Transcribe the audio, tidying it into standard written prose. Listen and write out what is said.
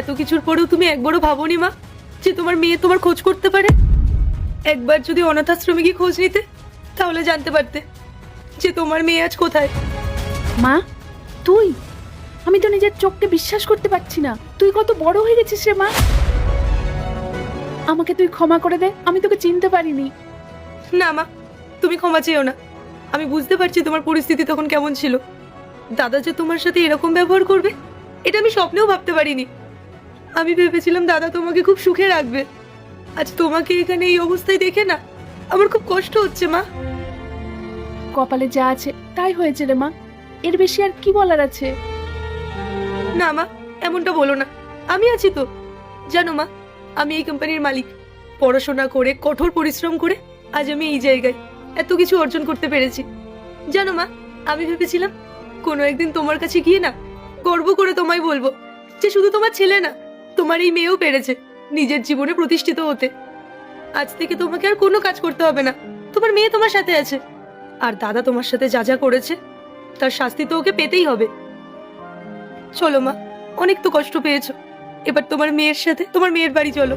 এত কিছুর পরেও তুমি একবারও ভাবোনি মা যে তোমার মেয়ে তোমার খোঁজ করতে পারে? একবার যদি অনাথ আশ্রমে গিয়ে খোঁজ নিতে, তাহলে জানতে পারতে যে তোমার মেয়ে আজ কোথায়। মা, তুই? আমি তো নিজের চোখকে বিশ্বাস করতে পারছি না। তুই কত বড় হয়ে গেছিস রে মা। আমাকে তুই ক্ষমা করে দে, আমি তোকে চিনতে পারিনি। না মা, তুমি ক্ষমা চেয়েও না। আমি বুঝতে পারছি তোমার পরিস্থিতি তখন কেমন ছিল। দাদা যে তোমার সাথে এরকম ব্যবহার করবে, এটা আমি স্বপ্নেও ভাবতে পারিনি। আমি ভেবেছিলাম দাদা তোমাকে খুব সুখে রাখবে। আজ তোমাকে এখানে এই অবস্থায় দেখে না আমার খুব কষ্ট হচ্ছে মা। কপালে যা আছে তাই হয়েছে রে মা, এর বেশি আর কি বলার আছে? না মা, এমনটা বলো না। আমি আছি তো। জানো মা, আমি এই কোম্পানির মালিক। পড়াশোনা করে কঠোর পরিশ্রম করে আজ আমি এই জায়গায় এত কিছু অর্জন করতে পেরেছি। জানো মা, আমি ভেবেছিলাম কোনো একদিন তোমার কাছে গিয়ে না গর্ব করে তোমায় বলবো যে শুধু তোমার ছেলে না, তোমার এই মেয়েও পেরেছে নিজের জীবনে প্রতিষ্ঠিত হতে। আজ থেকে তোমাকে আর কোনো কাজ করতে হবে না, তোমার মেয়ে তোমার সাথে আছে। আর দাদা তোমার সাথে যা যা করেছে তার শাস্তি তো ওকে পেতেই হবে। চলো মা, অনেক তো কষ্ট পেয়েছো, এবার তোমার মেয়ের সাথে তোমার মেয়ের বাড়ি চলো।